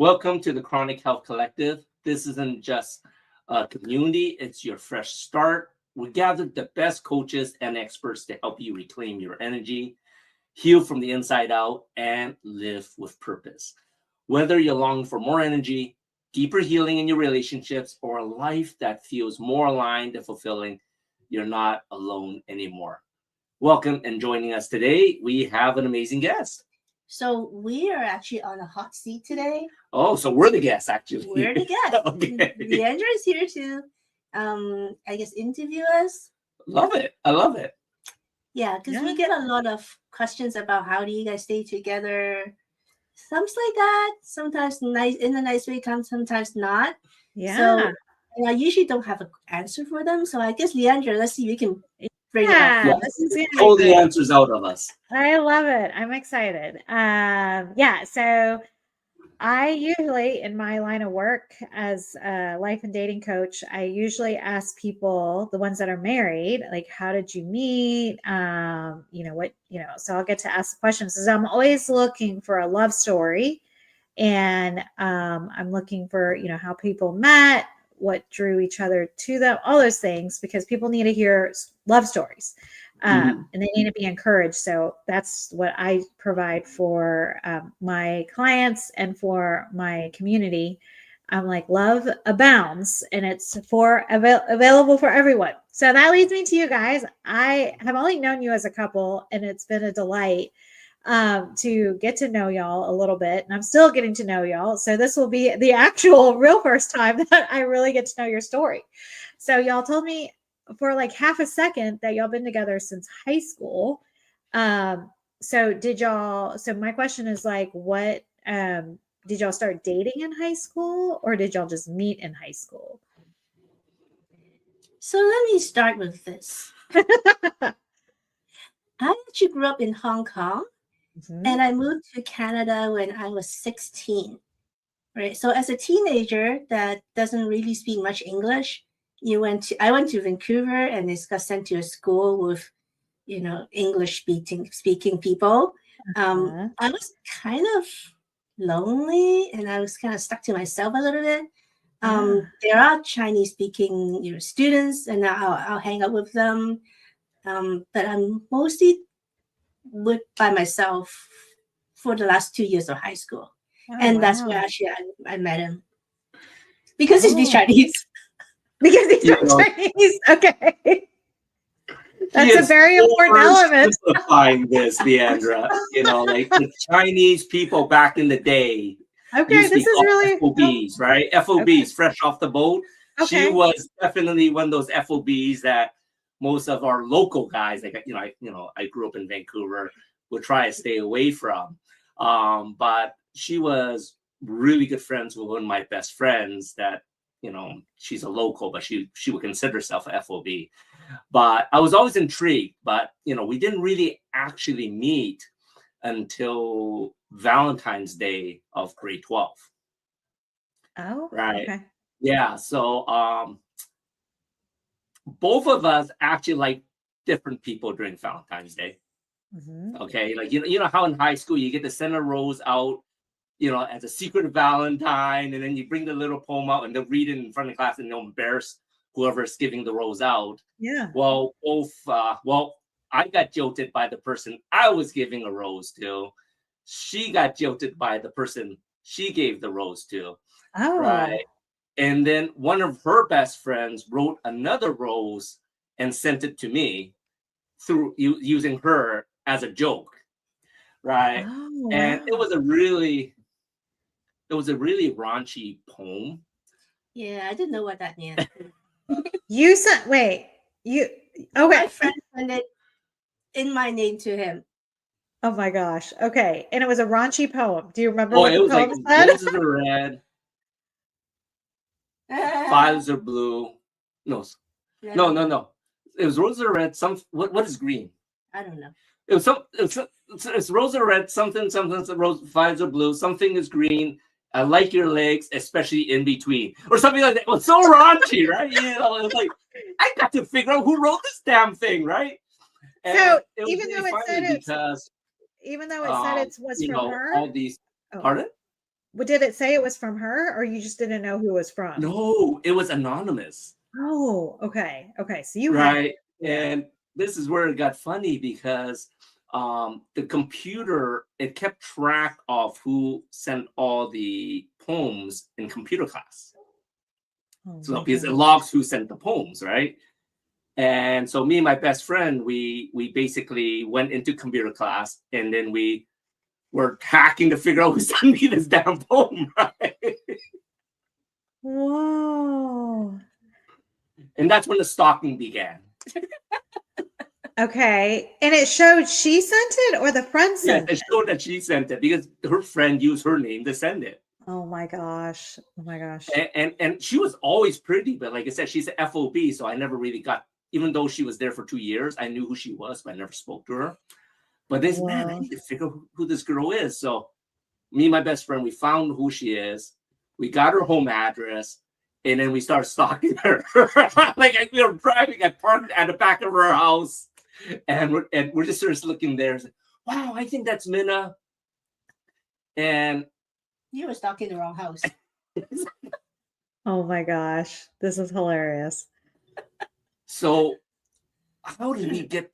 Welcome to the Chronic Health Collective. This isn't just a community, it's your fresh start. We gathered the best coaches and experts to help you reclaim your energy, heal from the inside out, and live with purpose. Whether you're longing for more energy, deeper healing in your relationships, or a life that feels more aligned and fulfilling, you're not alone anymore. Welcome and joining us today, we have an amazing guest. So we are actually on a hot seat today. Oh, so we're the guests, actually. We're the guests. Okay. Leandra is here to, I guess, interview us. Love it. I love it. Yeah, because we get a lot of questions about how do you guys stay together. Something like that. Sometimes nice in a nice way, sometimes not. Yeah. So and I usually don't have an answer for them. So I guess Leandra, let's see if you can bring it Yeah, up. this is gonna Pull be the great. answers out of us. I love it. I'm excited. So I usually, in my line of work as a life and dating coach, I usually ask people, the ones that are married, like, how did you meet? So I'll get to ask the questions because I'm always looking for a love story. And I'm looking for, how people met, what drew each other to them, all those things, because people need to hear love stories. And they need to be encouraged. So that's what I provide for my clients and for my community. I'm like, love abounds, and it's available for everyone. So that leads me to you guys. I have only known you as a couple, and it's been a delight to get to know y'all a little bit. And I'm still getting to know y'all. So this will be the actual real first time that I really get to know your story. So y'all told me for like half a second that y'all been together since high school. So my question is like, what, did y'all start dating in high school, or did y'all just meet in high school? So let me start with this. I actually grew up in Hong Kong, and I moved to Canada when I was 16. Right. So as a teenager that doesn't really speak much English, I went to Vancouver, and I got sent to a school with, English speaking people. I was kind of lonely, and I was kind of stuck to myself a little bit. There are Chinese speaking students, and I'll hang out with them. But I'm mostly by myself for the last 2 years of high school. That's where actually I met him. Because he speaks Chinese. Because he's Chinese. Okay. That's a very important element. Simplifying this, Leandra. Like the Chinese people back in the day. Okay, this is really FOBs, right? FOBs, fresh off the boat. Okay. She was definitely one of those FOBs that most of our local guys, like I grew up in Vancouver, would try to stay away from. But she was really good friends with one of my best friends that, she's a local, but she would consider herself a FOB. But I was always intrigued, but, we didn't really actually meet until Valentine's Day of grade 12. Oh, right. Okay. Yeah. So both of us actually like different people during Valentine's Day. Okay. Like, you know how in high school you get to send a rose out, as a secret Valentine, and then you bring the little poem out and they'll read it in front of the class and they'll embarrass whoever's giving the rose out. Yeah. Well, I got jilted by the person I was giving a rose to. She got jilted by the person she gave the rose to. Oh. Right. And then one of her best friends wrote another rose and sent it to me through using her as a joke. Right. Oh, And it was a really raunchy poem. Yeah, I didn't know what that meant. You sent, wait, you, okay. My friend sent it in my name to him. Oh my gosh. Okay. And it was a raunchy poem. Do you remember Oh, what it the was like poem said? roses are red, violets are blue. No. It was roses are red. What is green? I don't know. It's roses are red. Something. Violets are blue. Something is green. I like your legs, especially in between, or something like that. It was so raunchy, right? It's like I got to figure out who wrote this damn thing, right? And so even though it said it was from her, all these. Pardon? did it say it was from her, or you just didn't know who it was from? No, it was anonymous. Oh, okay. Okay. So you had, Right. yeah. And this is where it got funny because the computer, it kept track of who sent all the poems in computer class. Oh So my because it gosh. logs who sent the poems, right? And so me and my best friend, we basically went into computer class, and then we were hacking to figure out who sent me this damn poem, right? Whoa. And that's when the stalking began. Okay. And it showed she sent it or the friend Yeah, sent it it? showed that she sent it because her friend used her name to send it. Oh my gosh. Oh my gosh. And she was always pretty, but like I said, she's an FOB, so I never really got, even though she was there for 2 years, I knew who she was, but I never spoke to her. But this man, I Whoa. need to figure out who this girl is. So me and my best friend, we found who she is. We got her home address, and then we started stalking her. Like we were driving, I parked at the back of her house, and we're just sort of looking there. Like, wow, I think that's Minna. And You were stuck in the wrong house. Oh my gosh. This is hilarious. so, how did we get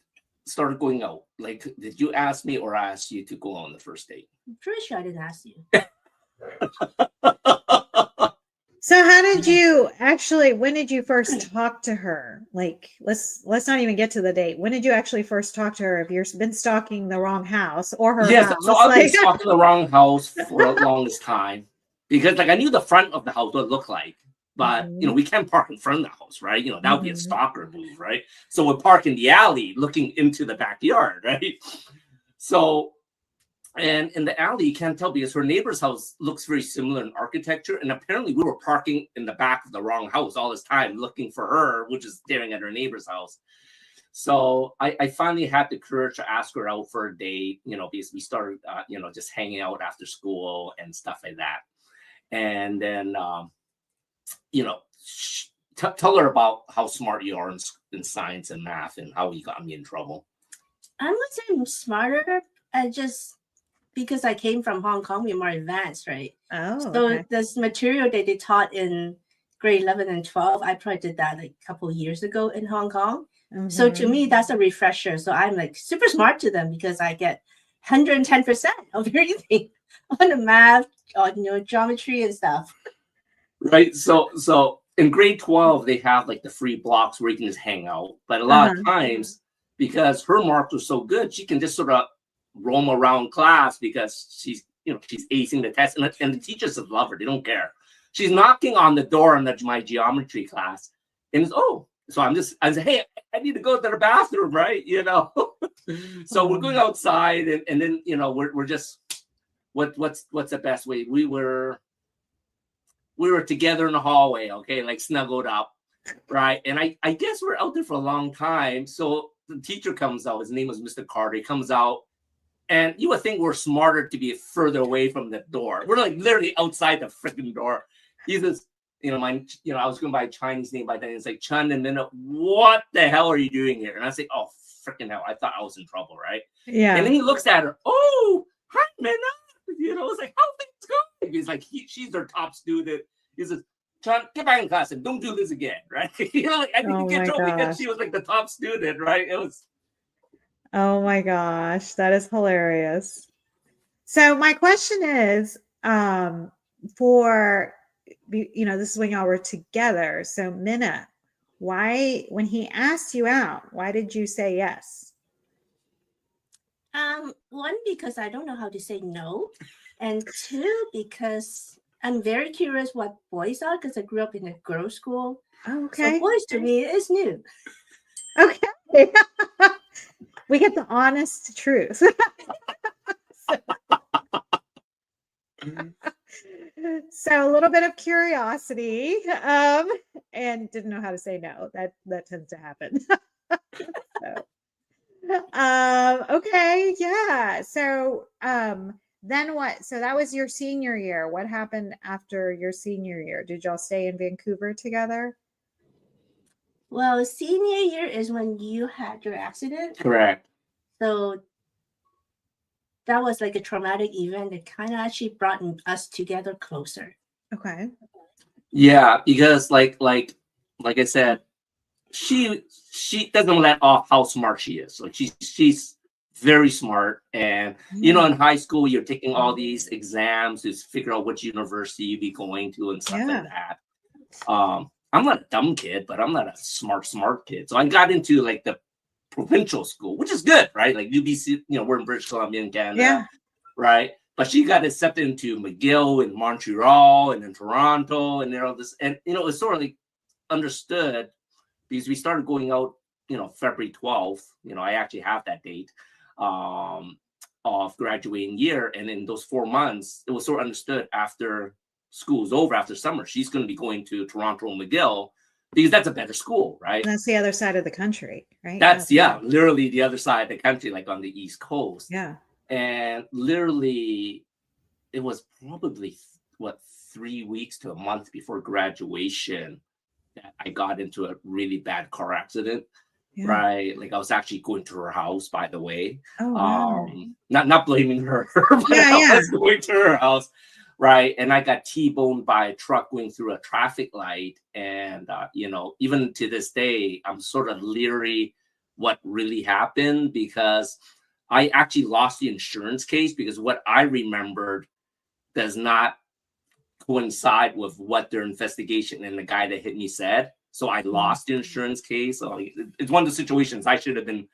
started going out? Like, did you ask me or I asked you to go on the first date? I'm pretty sure I didn't ask you. So how did you actually, when did you first talk to her? Like, let's not even get to the date. When did you actually first talk to her? If you've been stalking the wrong house or her Yes, house? so I've been Like, stalking the wrong house for the longest time because, like, I knew the front of the house what it looked like, but you know, we can't park in front of the house, right? You know, that would be a stalker move, right? So we park in the alley, looking into the backyard, right? So, and in the alley, you can't tell because her neighbor's house looks very similar in architecture, and apparently we were parking in the back of the wrong house all this time, looking for her, which is staring at her neighbor's house. So I finally had the courage to ask her out for a date, you know, because we started, you know, just hanging out after school and stuff like that. And then, you know, tell her about how smart you are in science and math and how you got me in trouble. I would say I'm smarter. I just, because I came from Hong Kong, we're more advanced, right? oh, So okay. this material that they taught in grade 11 and 12, I probably did that like a couple of years ago in Hong Kong. So to me, that's a refresher. So I'm like super smart to them because I get 110% of everything on the math, on, you know, geometry and stuff. Right. So in grade 12, they have like the free blocks where you can just hang out. But a lot of times, because her marks are so good, she can just sort of roam around class because she's, you know, she's acing the test, and the teachers just love her. They don't care. She's knocking on the door in my geometry class, and it's, so I say, hey, I need to go to the bathroom, right? You know. So we're going outside, and then, you know, we're just what's the best way? We were together in the hallway, okay, like snuggled up, right? And I guess we're out there for a long time. So the teacher comes out. His name was Mr. Carter. He comes out, and you would think we're smarter to be further away from the door. We're like literally outside the freaking door. He says, you know, I was going by a Chinese name by then. It's like, Chun and Minna, what the hell are you doing here? And I say, oh, freaking hell, I thought I was in trouble, right? Yeah. And then he looks at her, oh, hi, Minna. You know, it's like, how things going? He's like, she's their top student. He says, Chun, get back in class and don't do this again, right? You know, like, I didn't get trouble because she was like the top student, right? It was. Oh my gosh, that is hilarious. So my question is, for, you know, this is when y'all were together. So Minna, why, when he asked you out, why did you say yes? One, because I don't know how to say no, and two, because I'm very curious what boys are because I grew up in a girls' school. Oh, okay. So boys to me is new. Okay. We get the honest truth. So a little bit of curiosity, and didn't know how to say no. That tends to happen. Okay, yeah. So then what? So that was your senior year. What happened after your senior year? Did y'all stay in Vancouver together? Well, senior year is when you had your accident. Correct. So that was like a traumatic event that kind of actually brought us together closer. Okay. Yeah, because like I said, she doesn't let off how smart she is. Like she's very smart, and you know, in high school you're taking all these exams to figure out which university you'd be going to and stuff like that. I'm not a dumb kid, but I'm not a smart kid. So I got into like the provincial school, which is good, right? Like UBC, you know, we're in British Columbia in Canada, right? But she got accepted into McGill in Montreal and in Toronto and all this, and you know, it's sort of like understood because we started going out, you know, February 12th. You know, I actually have that date of graduating year, and in those 4 months, it was sort of understood after school's over, after summer, she's going to be going to Toronto and McGill because that's a better school, right? That's the other side of the country, right? That's literally the other side of the country, like on the East Coast. Yeah. And literally, it was probably 3 weeks to a month before graduation that I got into a really bad car accident. Right, like I was actually going to her house, by the way. Oh, wow. Not blaming her, but I was going to her house, right? And I got T-boned by a truck going through a traffic light, and you know, even to this day, I'm sort of leery what really happened because I actually lost the insurance case because what I remembered does not coincide with what their investigation and the guy that hit me said. So I lost the insurance case. So it's one of the situations I should have been,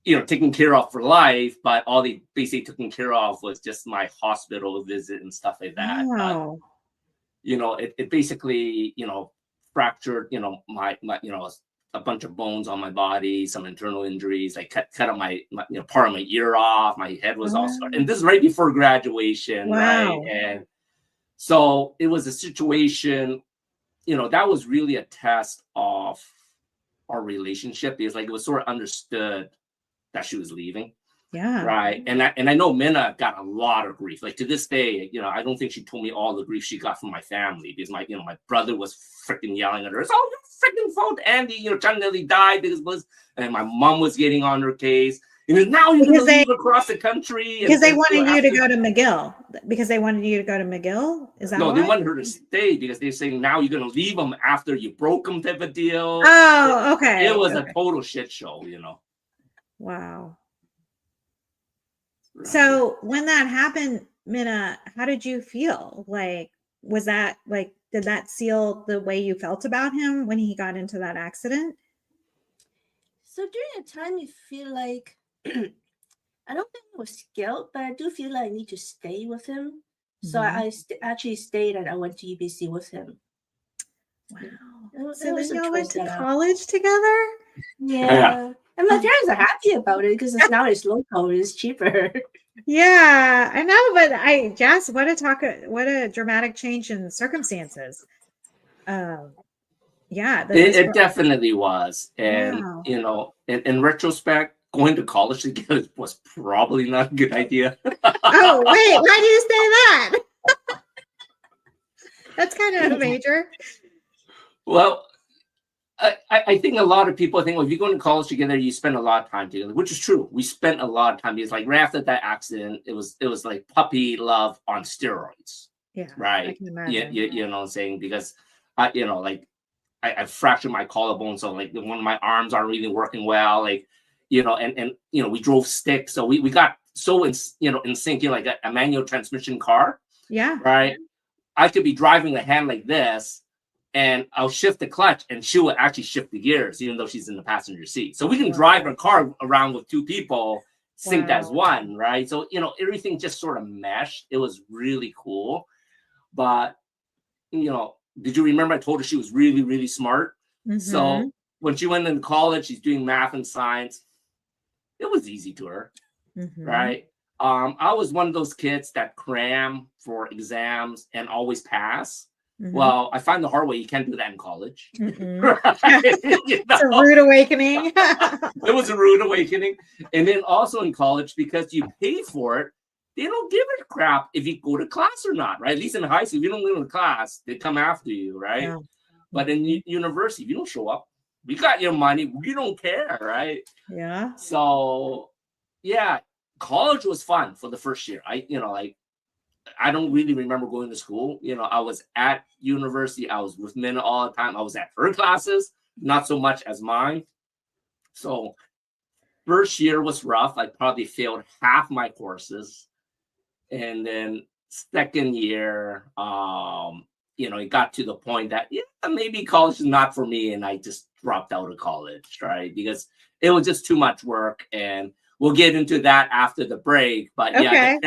you know, taken care of for life, but all they basically taken care of was just my hospital visit and stuff like that. Wow. But, you know, it basically, you know, fractured, you know, my you know, a bunch of bones on my body, some internal injuries. I cut up my you know, part of my ear off. My head was all scarred. And this is right before graduation, right? And so it was a situation, you know, that was really a test of our relationship because like it was sort of understood that she was leaving. Yeah. Right. And I know Minna got a lot of grief. Like to this day, you know, I don't think she told me all the grief she got from my family because my brother was freaking yelling at her. It's all your freaking fault, Andy. You know, John nearly died because and my mom was getting on her case. And now you're going to leave across the country. Because they wanted you to go to McGill. Because they wanted you to go to McGill? Is that they wanted her to stay because they're saying now you're going to leave them after you broke them type of deal. Oh, okay. It was a total shit show, you know. Wow. Right. So when that happened, Minna, how did you feel? Like, was that like, did that seal the way you felt about him when he got into that accident? So during the time, you feel like, I don't think it was guilt, but I do feel like I need to stay with him. So I actually stayed and I went to UBC with him. Wow. So then y'all went to college together? Yeah. And my parents are happy about it because now it's local, it's cheaper. Yeah, I know, but Jess, what a dramatic change in circumstances. Yeah, it definitely was. And you know, in retrospect, going to college together was probably not a good idea. Oh, wait, why do you say that? That's kind of major. Well, I think a lot of people think, well, if you go to college together, you spend a lot of time together, which is true. We spent a lot of time. It's like right after that accident, it was like puppy love on steroids. Yeah. Right. I can imagine. You know what I'm saying? Because you know, like I fractured my collarbone, so like one of my arms aren't really working well. Like, you know, and you know, we drove stick, so we got so in sync, you know, like a manual transmission car. Yeah. Right. I could be driving the hand like this, and I'll shift the clutch, and she will actually shift the gears, even though she's in the passenger seat. So we can drive a car around with two people, synced as one, right? So, you know, everything just sort of meshed. It was really cool. But, you know, did you remember I told her she was really, really smart? Mm-hmm. So when she went into college, she's doing math and science. It was easy to her, right? I was one of those kids that cram for exams and always pass. Well, I find the hard way you can't do that in college. Right? You know? It's a rude awakening. It was a rude awakening. And then also in college, because you pay for it, they don't give a crap if you go to class or not, right? At least in high school, if you don't go to class, they come after you, right? Yeah. But in university, if you don't show up, we got your money. We don't care, right? Yeah. So, yeah, college was fun for the first year. I don't really remember going to school. I was at university. I was with Minna all the time. I was at her classes, not so much as mine. So first year was rough. I probably failed half my courses. And then second year, it got to the point that maybe college is not for me, and I just dropped out of college, right? Because it was just too much work, and we'll get into that after the break. But yeah,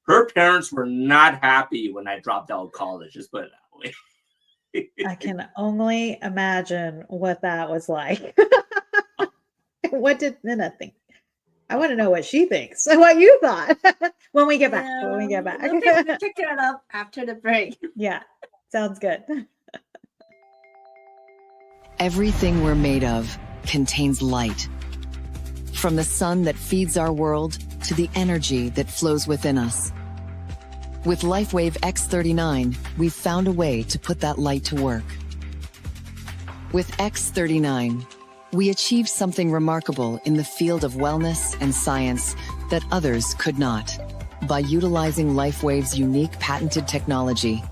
her parents were not happy when I dropped out of college. Just put it that way. I can only imagine what that was like. What did Minna think? I want to know what she thinks and what you thought when we get back. We'll pick that up after the break. Yeah, sounds good. Everything we're made of contains light. From the sun that feeds our world to the energy that flows within us. With LifeWave X39, we've found a way to put that light to work. With X39, we achieved something remarkable in the field of wellness and science that others could not. By utilizing LifeWave's unique patented technology,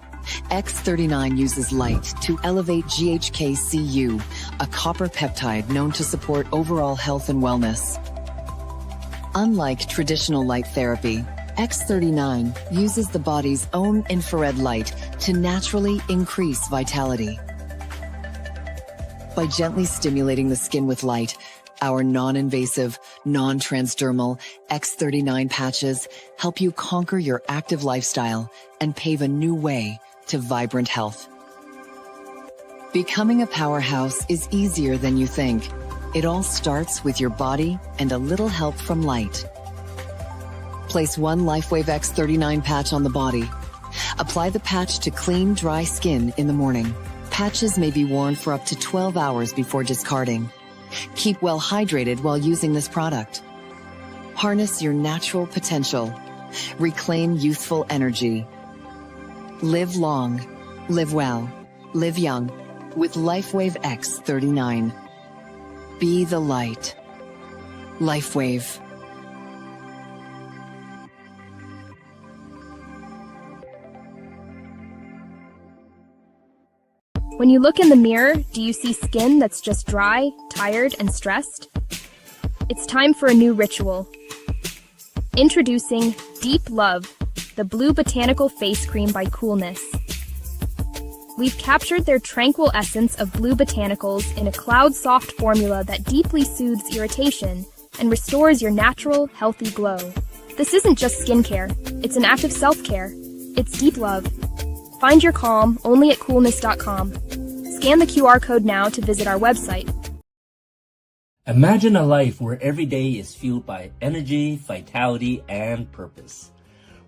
X39 uses light to elevate GHK-Cu, a copper peptide known to support overall health and wellness. Unlike traditional light therapy, X39 uses the body's own infrared light to naturally increase vitality. By gently stimulating the skin with light, our non-invasive, non-transdermal X39 patches help you conquer your active lifestyle and pave a new way to vibrant health. Becoming a powerhouse is easier than you think. It all starts with your body and a little help from light. Place one LifeWave X39 patch on the body. Apply the patch to clean, dry skin in the morning. Patches may be worn for up to 12 hours before discarding. Keep well hydrated while using this product. Harness your natural potential. Reclaim youthful energy. Live long, live well, live young with LifeWave X39. Be the light. LifeWave. When you look in the mirror, do you see skin that's just dry, tired, and stressed? It's time for a new ritual. Introducing Deep Love, the blue botanical face cream by Coolness. We've captured their tranquil essence of blue botanicals in a cloud-soft formula that deeply soothes irritation and restores your natural, healthy glow. This isn't just skincare, it's an act of self-care. It's Deep Love. Find your calm only at coolness.com. Scan the QR code now to visit our website. Imagine a life where every day is fueled by energy, vitality, and purpose.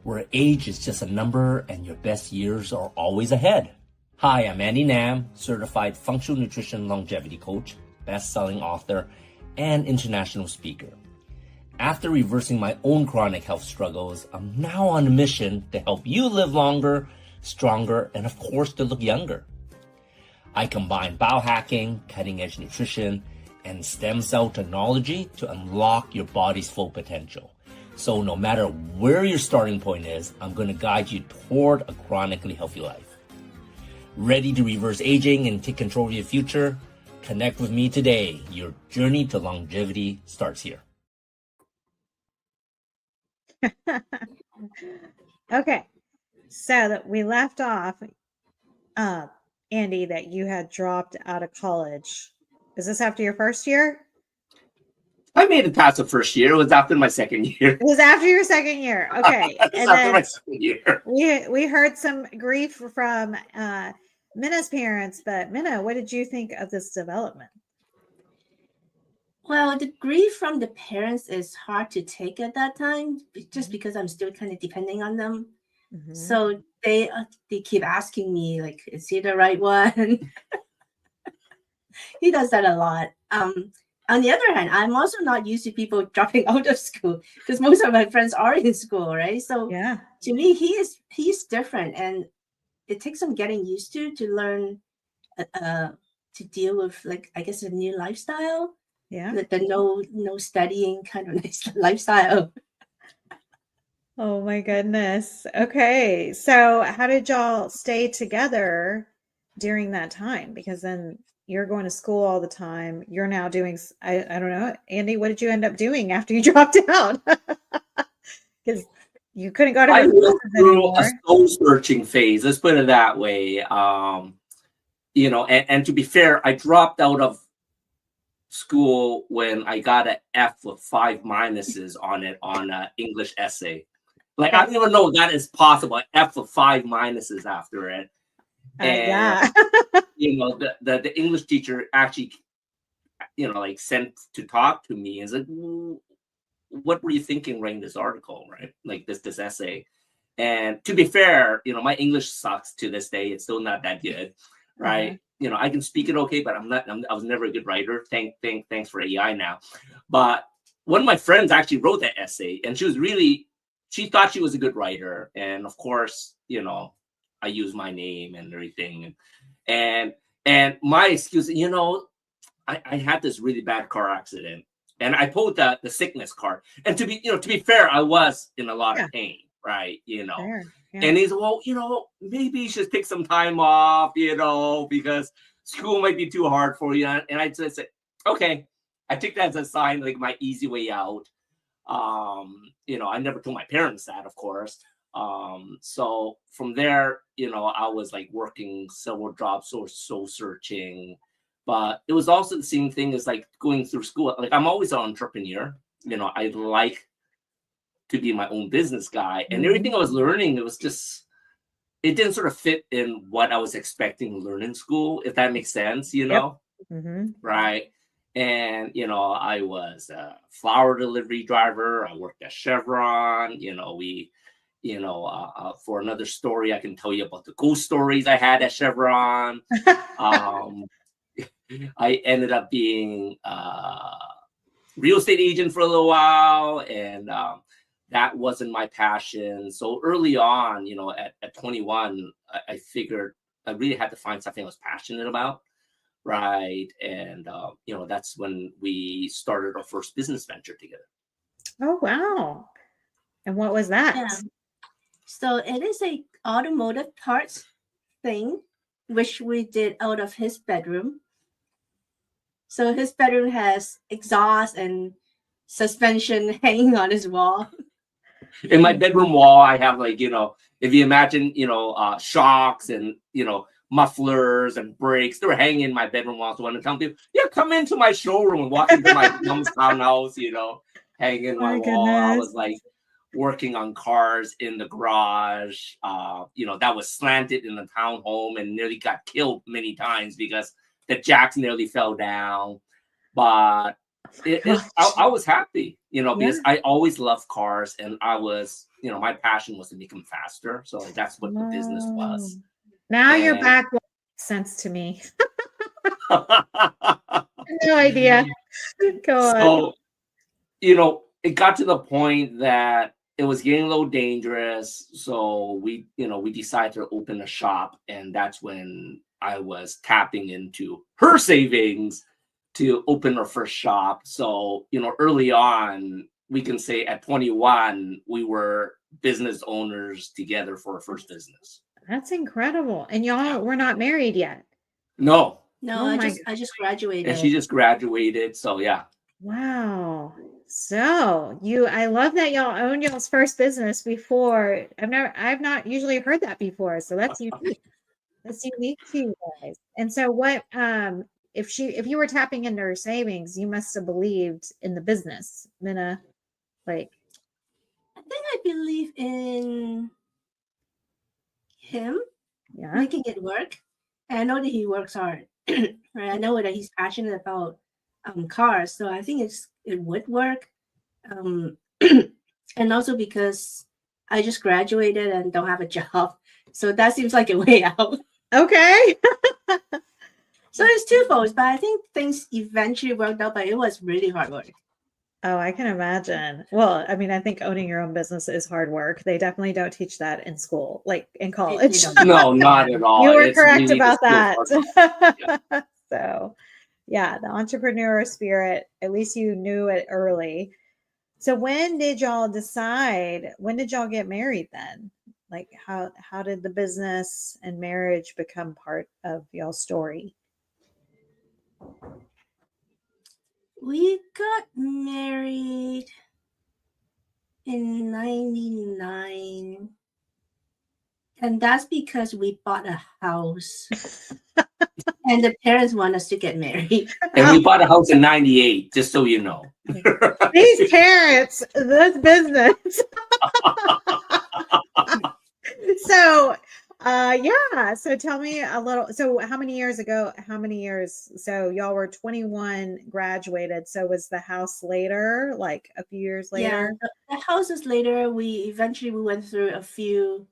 Where age is just a number and your best years are always ahead. Hi, I'm Andy Nam, certified functional nutrition longevity coach, best-selling author, and international speaker. After reversing my own chronic health struggles, I'm now on a mission to help you live longer, stronger, and of course to look younger. I combine biohacking, cutting-edge nutrition, and stem cell technology to unlock your body's full potential. So no matter where your starting point is, I'm going to guide you toward a chronically healthy life. Ready to reverse aging and take control of your future? Connect with me today. Your journey to longevity starts here. Okay. So that we left off, Andy, that you had dropped out of college. Is this after your first year? I made it past the first year. It was after my second year. It was after your second year. Okay. And after my second year. We heard some grief from Minna's parents, but Minna, what did you think of this development? Well, the grief from the parents is hard to take at that time, just because I'm still kind of depending on them. Mm-hmm. So they keep asking me, like, is he the right one? He does that a lot. On the other hand, I'm also not used to people dropping out of school because most of my friends are in school, right? So yeah, to me, he's different, and it takes some getting used to learn to deal with, like, I guess, a new lifestyle. Yeah, the no studying kind of lifestyle. Oh my goodness. Okay. So how did y'all stay together during that time? Because then you're going to school all the time. You're now doing, I don't know, Andy, what did you end up doing after you dropped out? Because you couldn't go to I her went classes through a anymore. soul searching phase. Let's put it that way. And to be fair, I dropped out of school when I got an F with 5 minuses on it on an English essay. Like, I Okay. don't even know that is possible. An F with 5 minuses after it. And, Yeah. the English teacher actually, like sent to talk to me and said, what were you thinking writing this article, right? Like this essay. And to be fair, my English sucks to this day. It's still not that good, right? I can speak it okay, but I was never a good writer. Thanks for AI now. But one of my friends actually wrote that essay, and she thought she was a good writer. And of course, I use my name and everything. And my excuse, I had this really bad car accident, and I pulled the sickness card. And to be fair, I was in a lot Yeah. of pain, right? Fair. Yeah. And he's, well, maybe you should take some time off, because school might be too hard for you. And I just said, okay. I took that as a sign, like my easy way out. I never told my parents that, of course. So from there, I was like working several jobs or soul searching. But it was also the same thing as like going through school. Like, I'm always an entrepreneur. I like to be my own business guy, and everything I was learning, it didn't sort of fit in what I was expecting to learn in school, if that makes sense, Yep. right? And I was a flower delivery driver. I worked at Chevron. For another story, I can tell you about the ghost stories I had at Chevron. I ended up being a real estate agent for a little while, and that wasn't my passion. So early on, at 21, I figured I really had to find something I was passionate about, right? And that's when we started our first business venture together. Oh, wow. And what was that? Yeah. So it is a automotive parts thing, which we did out of his bedroom. So his bedroom has exhaust and suspension hanging on his wall. In my bedroom wall, I have, like, if you imagine, shocks and, mufflers and brakes, they were hanging in my bedroom wall. So when I tell people, yeah, come into my showroom and walk into my mom's townhouse, hanging in my wall. I was like working on cars in the garage, that was slanted in the townhome and nearly got killed many times because the jacks nearly fell down. But I was happy, because I always loved cars, and I was, my passion was to make them faster. So that's what the business was. Now you're back. What makes sense to me. No idea. Go on. So, it got to the point that it was getting a little dangerous. So we decided to open a shop, and that's when I was tapping into her savings to open our first shop. So, early on, we can say at 21, we were business owners together for our first business. That's incredible. And y'all were not married yet? No. No, I just graduated. And she just graduated. So yeah. Wow. So I love that y'all owned y'all's first business before. I've not usually heard that before. So that's unique. That's unique to you guys. And so what, if you were tapping into her savings, you must have believed in the business, Minna. Like, I think I believe in him yeah, making it work. And I know that he works hard. Right? I know that he's passionate about cars, so I think it would work. And also because I just graduated and don't have a job, so that seems like a way out. okay. So it's twofold, but I think things eventually worked out, but it was really hard work. Oh, I can imagine. Well, I mean, I think owning your own business is hard work. They definitely don't teach that in school, like in college. No, not at all. You were It's correct really about just that. Yeah. So, yeah, the entrepreneur spirit, at least you knew it early. So when did y'all decide? When did y'all get married then? Like how did the business and marriage become part of y'all's story? We got married in 99. And that's because we bought a house. And the parents want us to get married. And we bought a house in 98, just so you know. These parents, this business. So yeah, so tell me a little. So how many years? So y'all were 21, graduated. So was the house later, like a few years later? Yeah, the house is later. We went through a few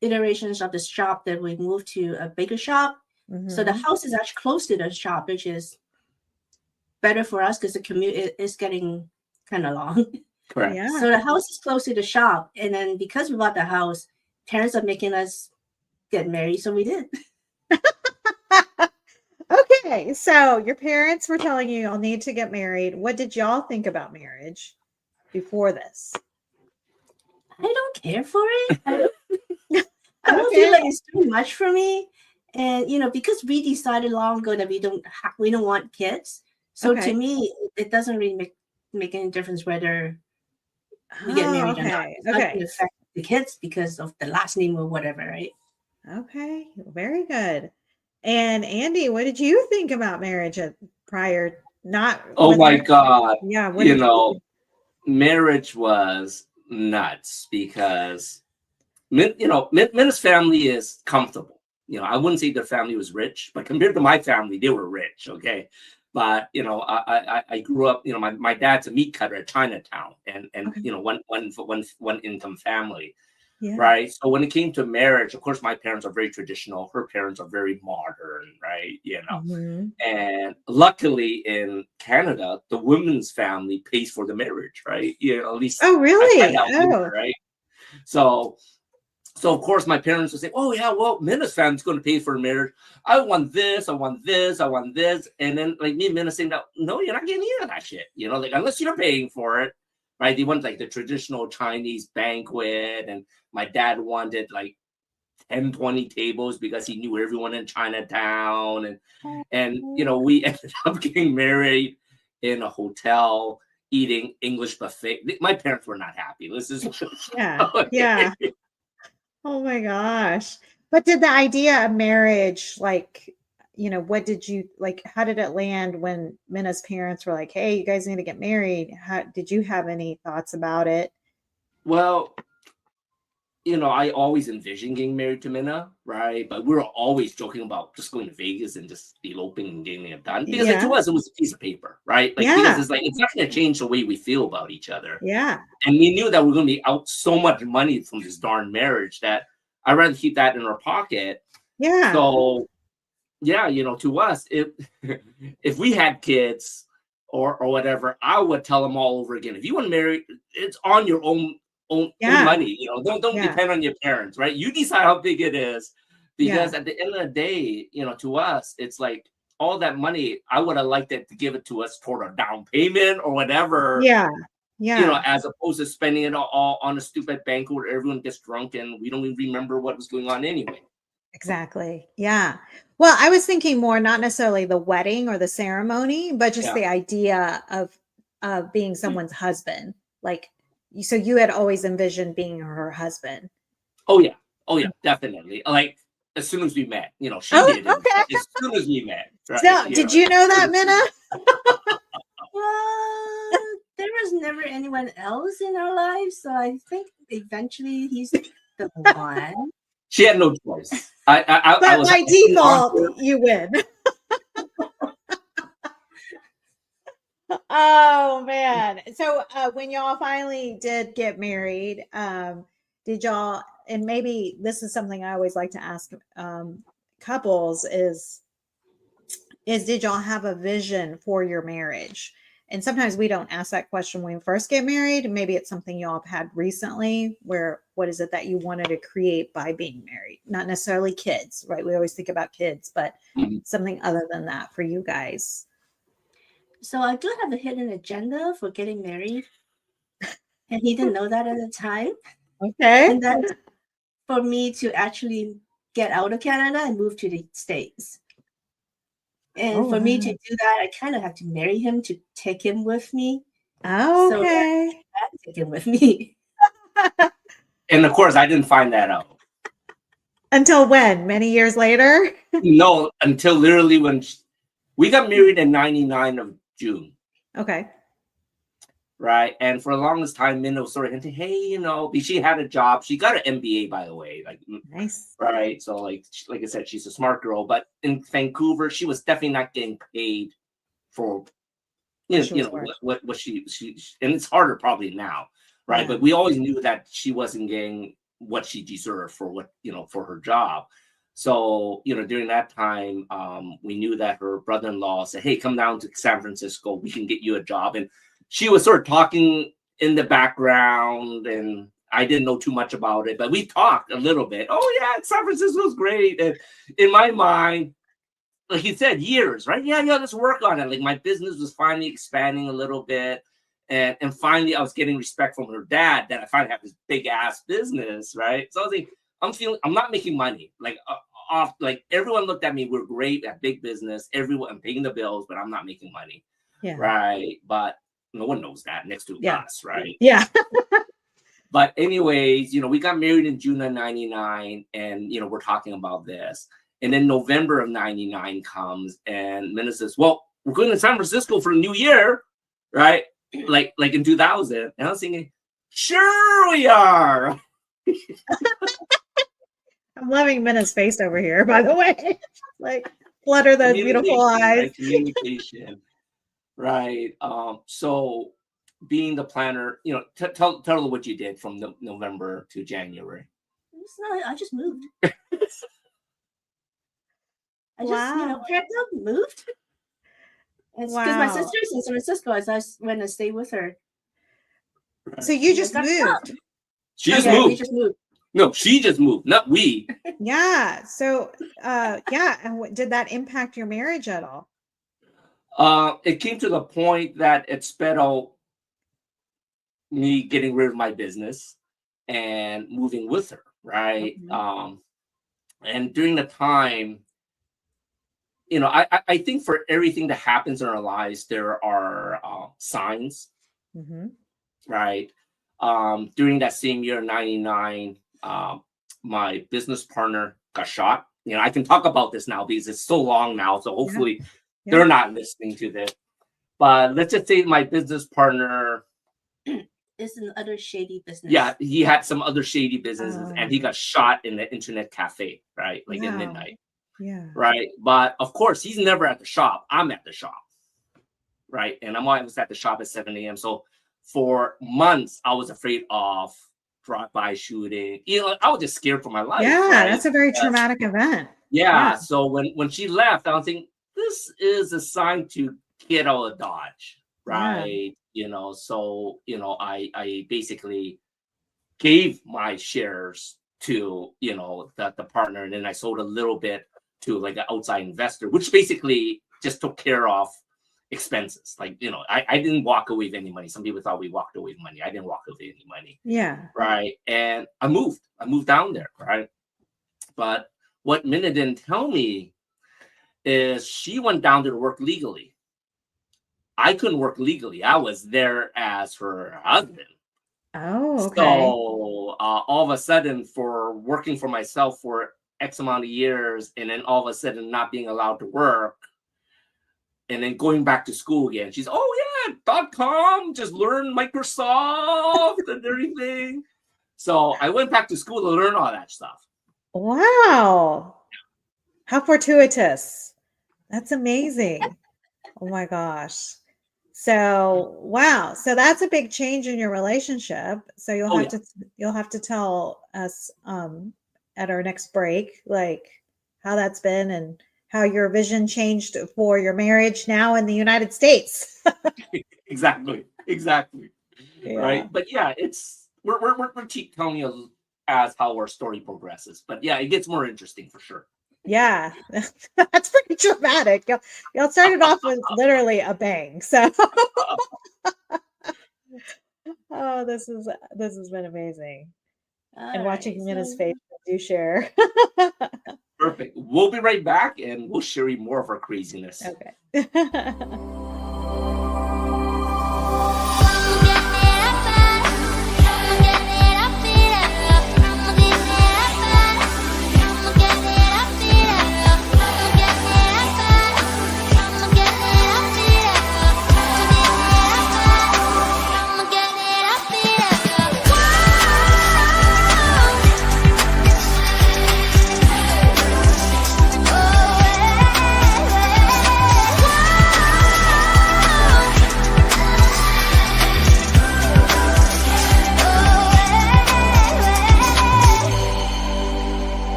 iterations of the shop that we moved to a bigger shop. So the house is actually close to the shop, which is better for us because the commute is getting kind of long. Correct. Yeah. So the house is close to the shop, and then because we bought the house, parents are making us get married, so we did. Okay, so your parents were telling you y'all need to get married. What did y'all think about marriage before this? I don't care for it. I don't Okay. feel like it's too much for me. And because we decided long ago that we don't want kids. So Okay. to me, it doesn't really make any difference whether we get married or not. It's not going to affect the kids because of the last name or whatever, right? Okay, very good. And Andy, what did you think about marriage prior? Oh my God. Yeah, Marriage was nuts because Minna's family is comfortable. I wouldn't say their family was rich, but compared to my family, they were rich. Okay. But I grew up, my dad's a meat cutter at Chinatown, and one income family. Yeah. Right. So when it came to marriage, of course, my parents are very traditional. Her parents are very modern, right? And luckily in Canada, the woman's family pays for the marriage, right? At least. Oh, really? Right. So of course, my parents would say, "Oh yeah, well, Minna's family's going to pay for marriage. I want this, I want this, I want this," and then like me and Minna saying, "No, you're not getting any of that shit. Like unless you're paying for it." Right, they wanted like the traditional Chinese banquet, and my dad wanted like 10, 20 tables because he knew everyone in Chinatown, and we ended up getting married in a hotel, eating English buffet. My parents were not happy. This is yeah. Oh my gosh! But did the idea of marriage, what did you like? How did it land when Minna's parents were like, "Hey, you guys need to get married"? How did you have any thoughts about it? Well, I always envisioned getting married to Minna, right? But we were always joking about just going to Vegas and just eloping and getting it done. Because to us, it was a piece of paper, right? Because it's not going to change the way we feel about each other. Yeah. And we knew that we were going to be out so much money from this darn marriage that I'd rather keep that in our pocket. Yeah. So, yeah, to us, if we had kids or whatever, I would tell them all over again. If you want to marry, it's on your own money. Don't depend on your parents, right? You decide how big it is, because at the end of the day, to us, it's like all that money. I would have liked it to give it to us toward a down payment or whatever. Yeah. As opposed to spending it all on a stupid banquet where everyone gets drunk and we don't even remember what was going on anyway. Exactly. Yeah. Well, I was thinking more not necessarily the wedding or the ceremony, but just the idea of being someone's husband. Like, so you had always envisioned being her husband. Oh yeah, definitely. Like as soon as we met, she did. Okay. As soon as we met. Right? So, did you know that, Minna? Well, there was never anyone else in our lives, so I think eventually he's the one. She had no choice. But by default, you win. Oh man! So when y'all finally did get married, did y'all? And maybe this is something I always like to ask couples: is did y'all have a vision for your marriage? And sometimes we don't ask that question when we first get married. Maybe it's something y'all have had recently where what is it that you wanted to create by being married? Not necessarily kids, right? We always think about kids, but something other than that for you guys. So I do have a hidden agenda for getting married. And he didn't know that at the time. Okay. And then for me to actually get out of Canada and move to the States. And for me to do that, I kind of have to marry him to take him with me. So Okay. I had to take him with me. And of course, I didn't find that out. Until when? Many years later? No, until literally when we got married in 99 of June. Okay. Right. And for the longest time, Minna was sort of hinting, hey, you know, she had a job. She got an MBA, by the way. Like, Nice. right. So like I said, she's a smart girl. But in Vancouver, she was definitely not getting paid for, what she and it's harder probably now. Right. Yeah. But we always knew that she wasn't getting what she deserved for for her job. So, during that time, we knew that her brother-in-law said, hey, come down to San Francisco. We can get you a job. And she was sort of talking in the background, and I didn't know too much about it, but we talked a little bit. Oh, yeah, San Francisco's great. And in my mind, like he said, years, right? Yeah, let's work on it. Like my business was finally expanding a little bit. And finally, I was getting respect from her dad that I finally have this big ass business, right? So I was like, I'm not making money. Like everyone looked at me. We're great at big business. I'm paying the bills, but I'm not making money. Yeah. Right. But no one knows that next to us, right? Yeah. But anyways, we got married in June of 99, and we're talking about this. And then November of 99 comes, and Minna says, well, we're going to San Francisco for the new year, right? Like in 2000. And I was thinking, sure we are. I'm loving Minna's face over here, by the way. Like, flutter those beautiful eyes. Right? Communication. Right. So being the planner, tell her what you did from November to January. I just moved. I just, packed up and moved. Because my sister's in San Francisco, as I went to stay with her. Right. So you just moved. She just moved. We just moved. No, she just moved, not we. Yeah. So, and did that impact your marriage at all? It came to the point that it sped out me getting rid of my business and moving with her, right? Mm-hmm. And during the time, I think for everything that happens in our lives, there are signs, right? During that same year, 99, my business partner got shot. I can talk about this now because it's so long now. So hopefully they're not listening to this. But let's just say my business partner is an other shady business. Yeah, he had some other shady businesses, and he got shot in the internet cafe, right? Like at midnight. Yeah. Right. But of course, he's never at the shop. I'm at the shop. Right. And I'm always at the shop at 7 a.m. So for months, I was afraid of drive-by shooting. I was just scared for my life. Yeah, right? That's a very traumatic event. Yeah. So when she left, I was thinking, this is a sign to get out of Dodge. Right. Yeah. So, I basically gave my shares to, the partner. And then I sold a little bit to like an outside investor, which basically just took care of expenses. Like, I didn't walk away with any money. Some people thought we walked away with money. I didn't walk away with any money. Yeah. Right. And I moved down there. Right. But what Minna didn't tell me is she went down there to work legally. I couldn't work legally. I was there as her husband. Oh, okay. So all of a sudden, for working for myself for X amount of years, and then all of a sudden not being allowed to work, and then going back to school again. She's, .com, just learn Microsoft and everything. So I went back to school to learn all that stuff. Wow. How fortuitous. That's amazing. Oh my gosh. So, wow. So that's a big change in your relationship. So you'll have to tell us at our next break, like how that's been and how your vision changed for your marriage now in the United States. Exactly. Yeah. Right. But yeah, we're keep telling you as how our story progresses. But yeah, it gets more interesting for sure. Yeah, that's pretty dramatic. Y'all started off with literally a bang. So, oh, Oh, this has been amazing. And All watching right, Minna's so- face as you share. Perfect. We'll be right back and we'll share you more of our craziness. Okay.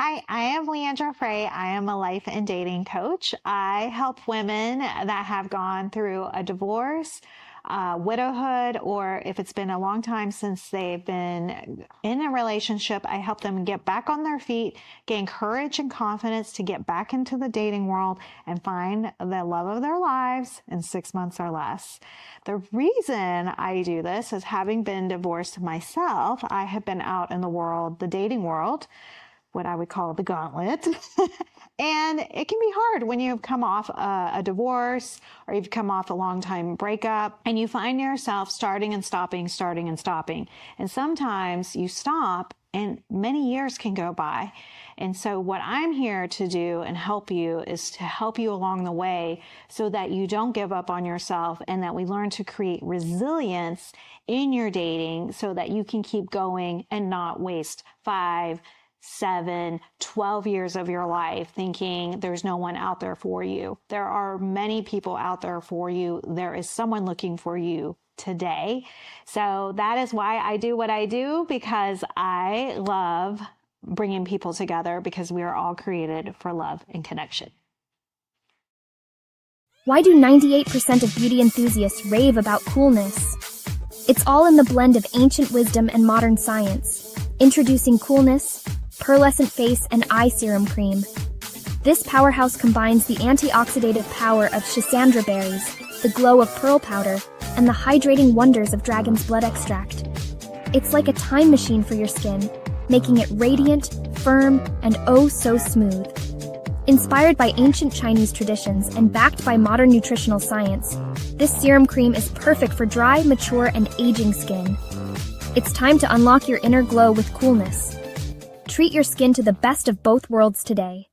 Hi, I am Leandra Frey. I am a life and dating coach. I help women that have gone through a divorce, widowhood, or if it's been a long time since they've been in a relationship, I help them get back on their feet, gain courage and confidence to get back into the dating world and find the love of their lives in 6 months or less. The reason I do this is having been divorced myself, I have been out in the world, the dating world, what I would call the gauntlet. And it can be hard when you've come off a divorce or you've come off a long time breakup and you find yourself starting and stopping, starting and stopping. And sometimes you stop and many years can go by. And so what I'm here to do and help you is to help you along the way so that you don't give up on yourself and that we learn to create resilience in your dating so that you can keep going and not waste 5, 7, 12 years of your life thinking there's no one out there for you. There are many people out there for you. There is someone looking for you today. So that is why I do what I do, because I love bringing people together because we are all created for love and connection. Why do 98% of beauty enthusiasts rave about coolness? It's all in the blend of ancient wisdom and modern science. Introducing Coolness, Pearlescent Face and Eye Serum Cream. This powerhouse combines the antioxidative power of schisandra berries, the glow of pearl powder, and the hydrating wonders of dragon's blood extract. It's like a time machine for your skin, making it radiant, firm, and oh so smooth. Inspired by ancient Chinese traditions and backed by modern nutritional science, this serum cream is perfect for dry, mature, and aging skin. It's time to unlock your inner glow with Coolness. Treat your skin to the best of both worlds today.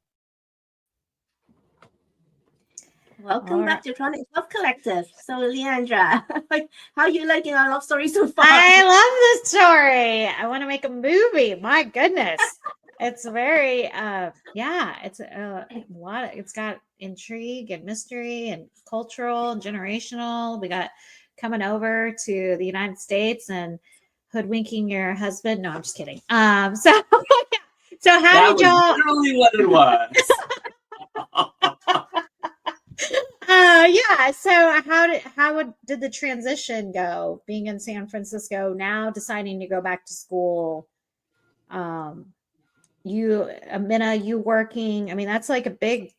Welcome back to Chronic Love Collective. So, Leandra, how are you liking our love story so far? I love this story. I want to make a movie. My goodness. It's very, it's a lot. It's got intrigue and mystery and cultural and generational. We got coming over to the United States and hoodwinking your husband. No, I'm just kidding. So how That did y'all? was literally what it was. So how did the transition go? Being in San Francisco now, deciding to go back to school. You, Minna, you working? I mean, that's like a big.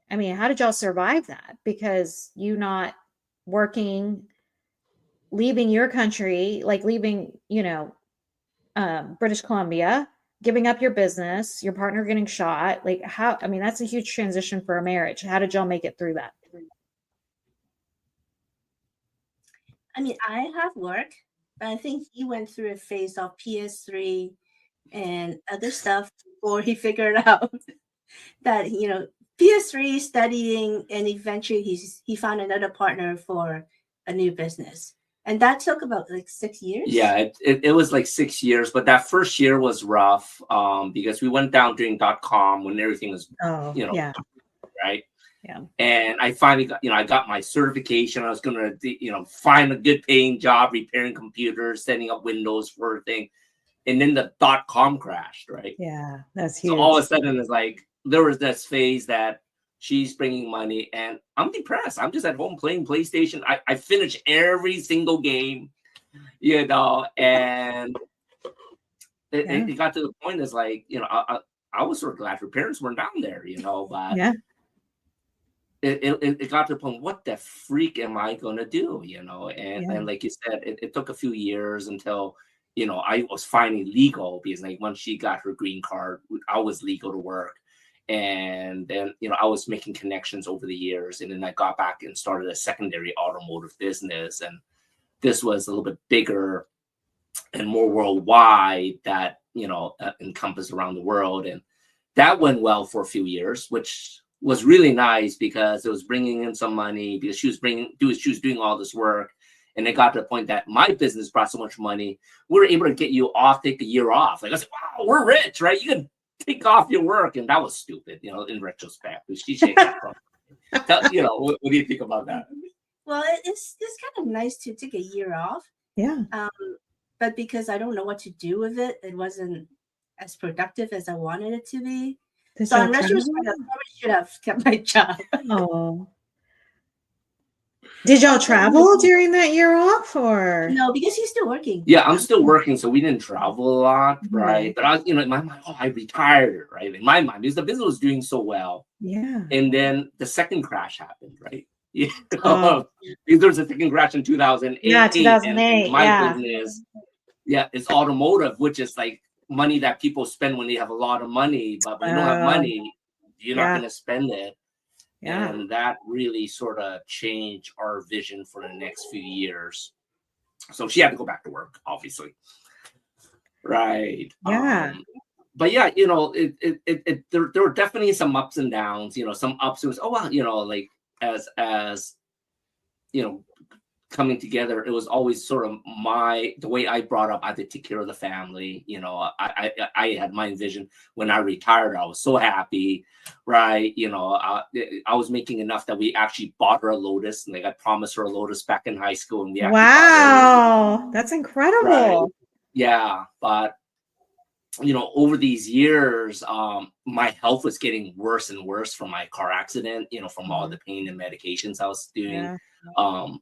I mean, how did y'all survive that? Because you not working, leaving your country, like leaving, British Columbia, giving up your business, your partner getting shot. Like how? I mean, that's a huge transition for a marriage. How did y'all make it through that? I mean, I have work, but I think he went through a phase of PS3 and other stuff before he figured out that, PS3 studying, and eventually he found another partner for a new business. And that took about 6 years. Yeah, it was like 6 years, but that first year was rough because we went down during .com when everything was, right? Yeah. And I finally got, I got my certification. I was going to, find a good paying job, repairing computers, setting up Windows for a thing. And then the .com crashed, right? Yeah, that's huge. So all of a sudden it's like, there was this phase that she's bringing money, and I'm depressed. I'm just at home playing PlayStation. I finish every single game, you know, and it got to the point is like, you know, I was sort of glad her parents weren't down there, you know, but it got to the point, what the freak am I going to do, you know? And like you said, it took a few years until, you know, I was finally legal, because like once she got her green card, I was legal to work. And then, you know, I was making connections over the years, and then I got back and started a secondary automotive business. And this was a little bit bigger and more worldwide, that, you know, encompassed around the world. And that went well for a few years, which was really nice, because it was bringing in some money, because she was doing all this work. And it got to the point that my business brought so much money, we were able to get you off, take a year off. Like I said, wow, we're rich, right? You can take off your work. And that was stupid, you know, in retrospect. She changed that from, you know, what do you think about that? Well, it's kind of nice to take a year off. Yeah. But because I don't know what to do with it, it wasn't as productive as I wanted it to be. So in retrospect, I probably should have kept my job. Oh. Did y'all travel during that year off, or? No, because he's still working. Yeah, I'm still working, so we didn't travel a lot, right? But I was, you know, in my mind, oh, I retired, right? In my mind, because the business was doing so well. Yeah. And then the second crash happened, right? Yeah. Because there was a second crash in 2008. Yeah, 2008. And my business, it's automotive, which is like money that people spend when they have a lot of money. But when you don't have money, you're not going to spend it. Yeah. And that really sort of changed our vision for the next few years. So she had to go back to work, obviously. Right. Yeah. But yeah, you know, there were definitely some ups and downs, you know, some ups. It was, oh, wow, you know, like as, you know, coming together, it was always sort of the way I brought up, I had to take care of the family. You know, I had my vision when I retired. I was so happy, right? You know, I was making enough that we actually bought her a Lotus, and like I promised her a Lotus back in high school, and we actually wow, that's incredible. Right? Yeah, but you know, over these years, my health was getting worse and worse from my car accident, you know, from all the pain and medications I was doing. Yeah.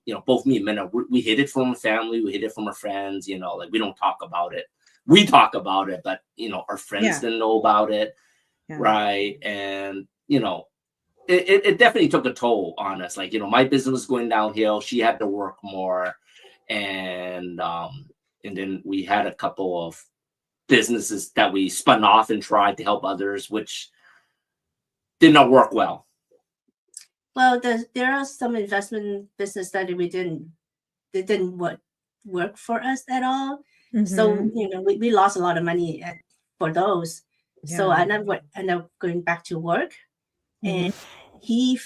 You know, both me and Minna, we hid it from our family, we hid it from our friends, you know, like we don't talk about it. We talk about it, but, you know, our friends didn't know about it, right? And, you know, it definitely took a toll on us. Like, you know, my business was going downhill. She had to work more. And then we had a couple of businesses that we spun off and tried to help others, which did not work well. Well, there are some investment business that didn't work for us at all. So, you know, we lost a lot of money for those. So I ended up going back to work, and he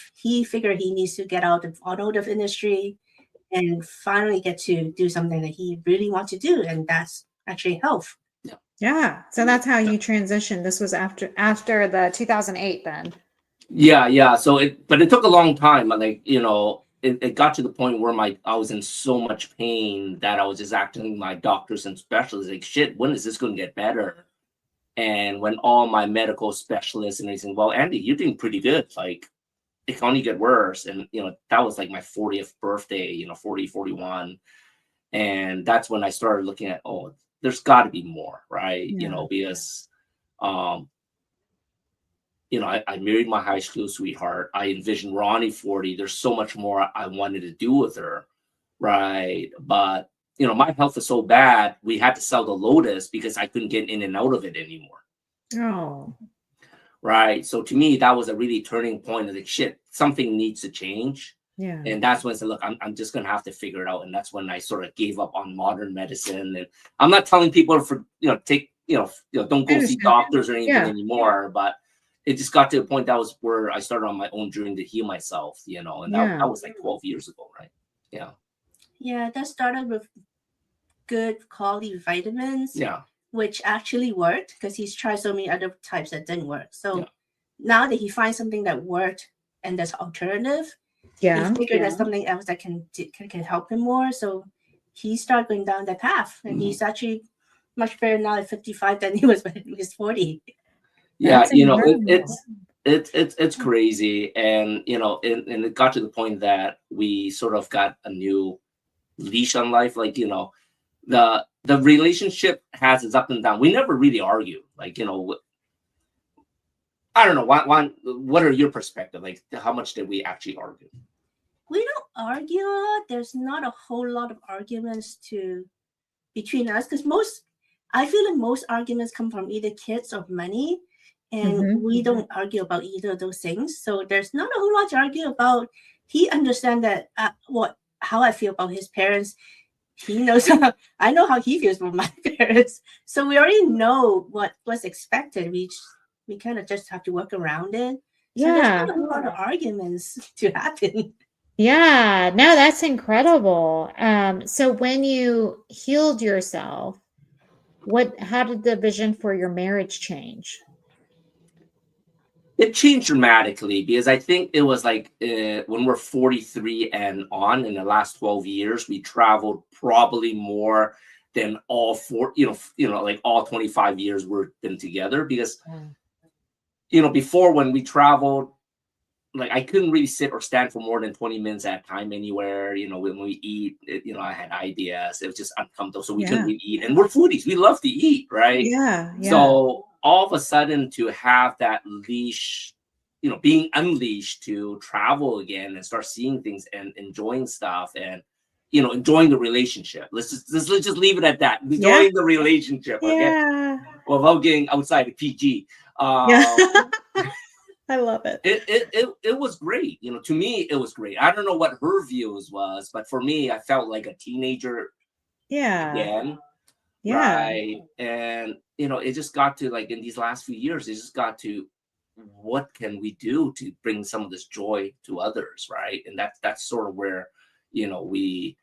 figured he needs to get out of the automotive industry and finally get to do something that he really wants to do, and that's actually health. Yeah. So that's how you transitioned. This was after the 2008 then. Yeah. So it took a long time. Like, you know, it got to the point where I was in so much pain that I was just asking my doctors and specialists, like, shit, when is this going to get better? And when all my medical specialists and everything, well, Andy, you're doing pretty good. Like, it can only get worse. And, you know, that was like my 40th birthday, you know, 40, 41. And that's when I started looking at, oh, there's got to be more, right? You know, because, you know, I married my high school sweetheart. I envisioned Ronnie 40. There's so much more I wanted to do with her, right? But, you know, my health is so bad, we had to sell the Lotus because I couldn't get in and out of it anymore. Oh. Right. So to me, that was a really turning point of like, shit, something needs to change. Yeah. And that's when I said, look, I'm just going to have to figure it out. And that's when I sort of gave up on modern medicine. And I'm not telling people to, you know, take, you know, don't go see doctors or anything anymore. But it just got to a point that was where I started on my own journey to heal myself, you know, and that was like 12 years ago. Right. Yeah. Yeah. That started with good quality vitamins. Yeah. Which actually worked because he's tried so many other types that didn't work. So now that he finds something that worked and that's alternative, he figured there's something else that can help him more. So he started going down that path, and he's actually much better now at 55 than he was when he was 40. Yeah, That's you know, incredible. it's crazy, and and it got to the point that we sort of got a new leash on life. Like the relationship has its up and down. We never really argue. Like I don't know. What are your perspective? Like, how much did we actually argue? We don't argue a lot. There's not a whole lot of arguments between us, because I feel like most arguments come from either kids or money, and we don't argue about either of those things. So there's not a whole lot to argue about. He understands that how I feel about his parents. He knows I know how he feels about my parents. So we already know what's expected. We kind of just have to work around it. So there's not a whole lot of arguments to happen. Yeah, no, that's incredible. So when you healed yourself, how did the vision for your marriage change? It changed dramatically, because I think it was like when we're 43 and on, in the last 12 years, we traveled probably more than all like all 25 years we've been together. Because before, when we traveled, like I couldn't really sit or stand for more than 20 minutes at a time anywhere. When we eat, I had ideas. It was just uncomfortable, so we couldn't really eat. And we're foodies; we love to eat, right? Yeah. So all of a sudden, to have that leash, being unleashed to travel again and start seeing things and enjoying stuff, and enjoying the relationship. Let's just leave it at that. Enjoying the relationship, okay? Yeah. Without getting outside the PG. I love it. It was great. To me, it was great. I don't know what her views was, but for me, I felt like a teenager. Again. Yeah. Right. And it just got to, like, in these last few years, it just got to, what can we do to bring some of this joy to others, right? And that's sort of where we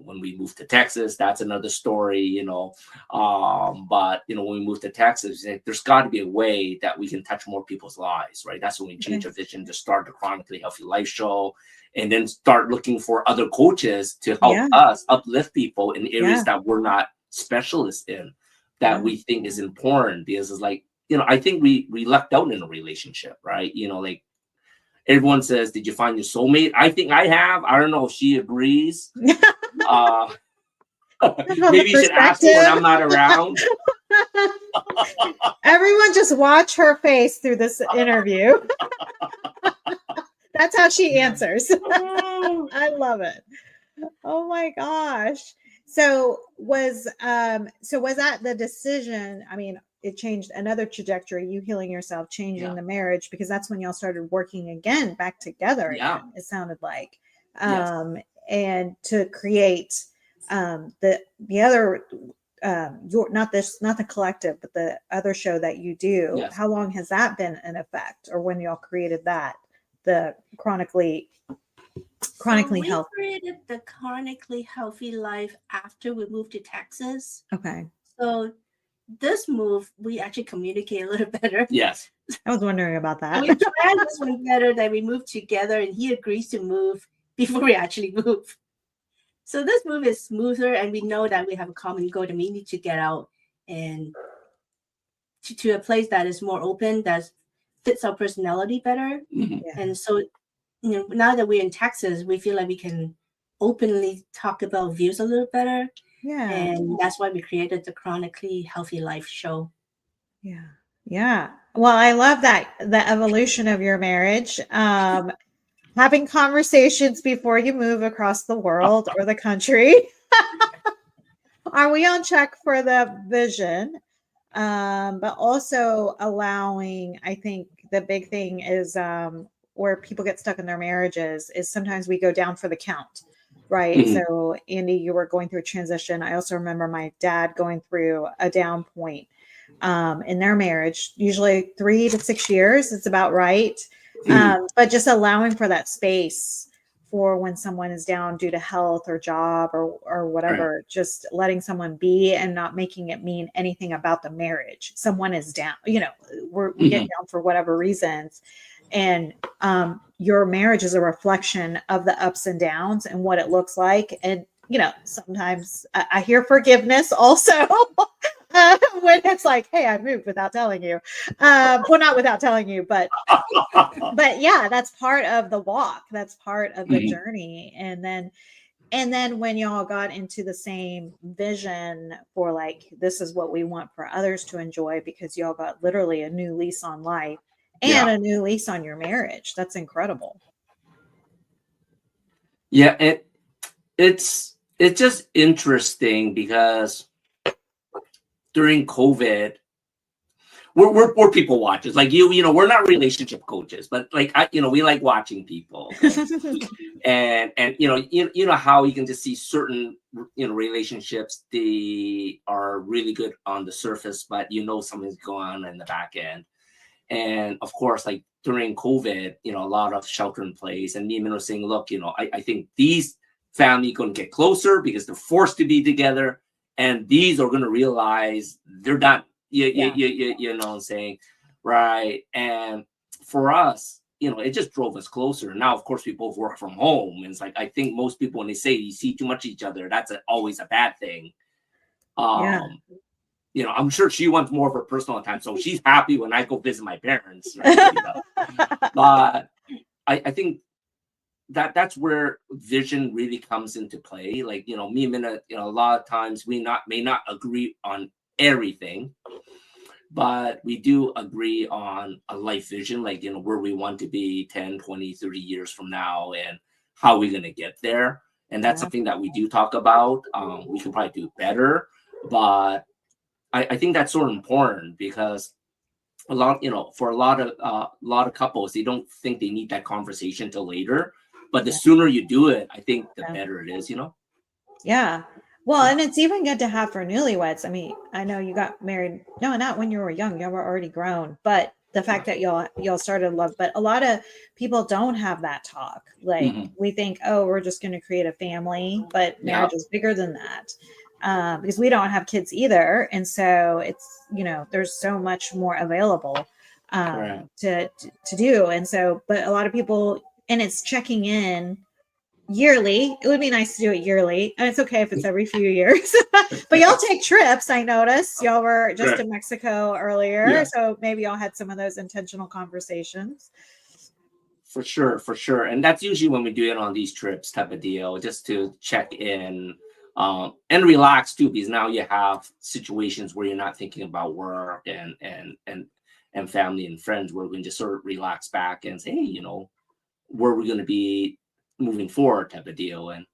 when we moved to Texas, that's another story, but when we moved to Texas, there's got to be a way that we can touch more people's lives, right? That's when we changed our vision to start the Chronically Healthy Life show, and then start looking for other coaches to help us uplift people in areas that we're not specialists in, that we think is important. Because it's like, I think we lucked out in a relationship, right? Like, everyone says, did you find your soulmate? I think I have. I don't know if she agrees. Maybe you should ask her when I'm not around. Everyone just watch her face through this interview. That's how she answers. I love it. Oh my gosh. So was that the decision? I mean, it changed another trajectory, you healing yourself, changing the marriage, because that's when y'all started working again, back together. Again, it sounded like, and to create the other, not the collective, but the other show that you do. Yes. How long has that been in effect, or when y'all created that, the chronically healthy? We created the Chronically Healthy Life after we moved to Texas. Okay. So this move, we actually communicate a little better. Yes. I was wondering about that. We planned this one better, that we moved together, and he agrees to move before we actually move. So this move is smoother, and we know that we have a common goal, that we need to get out and to a place that is more open, that fits our personality better. And so, now that we're in Texas, we feel like we can openly talk about views a little better. Yeah. And that's why we created the Chronically Healthy Life show. Yeah. Yeah. Well, I love that, the evolution of your marriage. Having conversations before you move across the world or the country. Are we on track for the vision? But also allowing, I think the big thing is where people get stuck in their marriages is sometimes we go down for the count. Right. So Andy, you were going through a transition. I also remember my dad going through a down point in their marriage, usually 3 to 6 years. It's about right. But just allowing for that space for when someone is down due to health or job or whatever, just letting someone be and not making it mean anything about the marriage. Someone is down, we get down for whatever reasons. And your marriage is a reflection of the ups and downs and what it looks like. And, sometimes I hear forgiveness also. when it's like, hey, I moved without telling you. Well, not without telling you, but yeah, that's part of the walk. That's part of the journey. And then when y'all got into the same vision for like, this is what we want for others to enjoy, because y'all got literally a new lease on life and a new lease on your marriage. That's incredible. Yeah, it's just interesting because during COVID, we're people watchers. Like you know, we're not relationship coaches, but like we like watching people. and you know how you can just see certain relationships, they are really good on the surface, but something's going on in the back end. And of course, like during COVID, a lot of shelter in place, and me and Minna was saying, look, I think these family going to get closer because they're forced to be together, and these are going to realize they're done. You know what I'm saying? Right. And for us, it just drove us closer. Now, of course, we both work from home. And it's like, I think most people, when they say you see too much of each other, that's always a bad thing. I'm sure she wants more of her personal time. So she's happy when I go visit my parents. Right? But I think that's where vision really comes into play. Like, me and Minna, a lot of times we may not agree on everything, but we do agree on a life vision, like, where we want to be 10, 20, 30 years from now and how we're going to get there. And that's something that we do talk about. We can probably do better, but I think that's sort of important because for a lot of couples, they don't think they need that conversation till later, but the sooner you do it, I think the better it is, Yeah. Well, and it's even good to have for newlyweds. I mean, I know you got married. No, not when you were young. You were already grown. But the fact that y'all started love. But a lot of people don't have that talk. Like we think, oh, we're just going to create a family, but marriage is bigger than that. Because we don't have kids either, and so it's there's so much more available to do. And so, but a lot of people, and it's checking in yearly. It would be nice to do it yearly, and it's okay if it's every few years. But y'all take trips. I noticed y'all were just in Mexico earlier, so maybe y'all had some of those intentional conversations. For sure, and that's usually when we do it on these trips, type of deal, just to check in and relax too, because now you have situations where you're not thinking about work and family and friends, where we can just sort of relax back and say, hey, where we're going to be moving forward, type of deal, and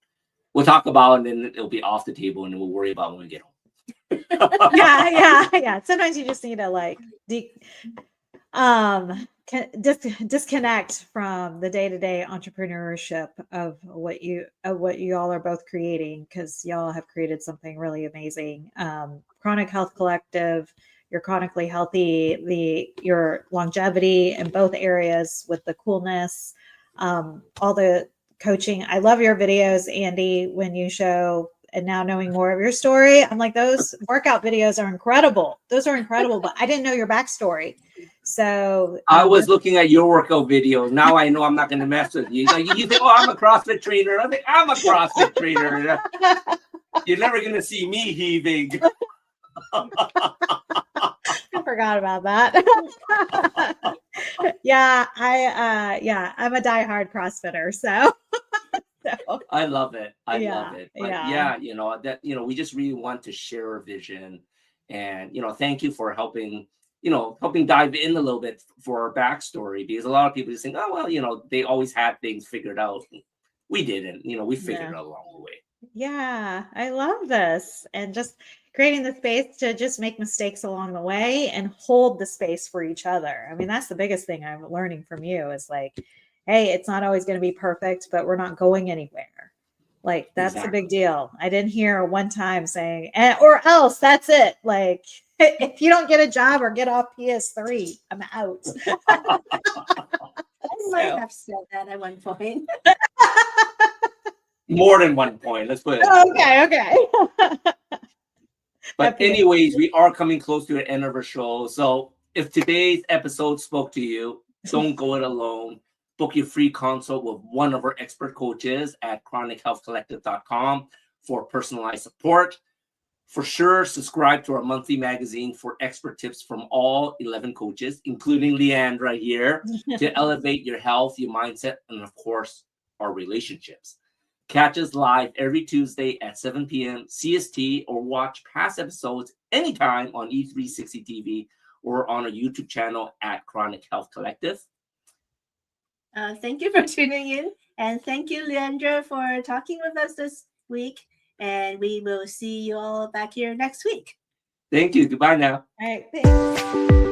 we'll talk about it, and then it'll be off the table, and then we'll worry about when we get home. yeah. Sometimes you just need to disconnect from the day-to-day entrepreneurship of what you all are both creating, because y'all have created something really amazing. Chronic Health Collective, you're chronically healthy, your longevity in both areas with the coolness, all the coaching. I love your videos, Andy, when you show, and now knowing more of your story, I'm like, those workout videos are incredible. Those are incredible, but I didn't know your backstory. So I was looking at your workout videos. Now I know I'm not going to mess with you. Like, you think, oh, I'm a CrossFit trainer. I think I'm a CrossFit trainer. You're never going to see me heaving. I forgot about that. I'm a diehard CrossFitter, so. I love it. I love it. But we just really want to share a vision, and thank you for helping dive in a little bit for our backstory, because a lot of people just think, oh well, they always had things figured out. We didn't. We figured it out along the way. Yeah, I love this, and just creating the space to just make mistakes along the way and hold the space for each other. I mean, that's the biggest thing I'm learning from you is like, hey, it's not always going to be perfect, but we're not going anywhere. Like, that's a big deal. I didn't hear one time saying, or else that's it. Like, if you don't get a job or get off PS3, I'm out. I might have said that at one point. More than one point. Let's put it. Okay. But anyways, we are coming close to the end of our show. So if today's episode spoke to you, don't go it alone. Book your free consult with one of our expert coaches at chronichealthcollective.com for personalized support. For sure, subscribe to our monthly magazine for expert tips from all 11 coaches, including Leandra here, to elevate your health, your mindset, and of course, our relationships. Catch us live every Tuesday at 7 p.m. CST, or watch past episodes anytime on E360 TV or on our YouTube channel at Chronic Health Collective. Thank you for tuning in, and thank you, Leandra, for talking with us this week. And we will see you all back here next week. Thank you. Goodbye now. All right. Thanks.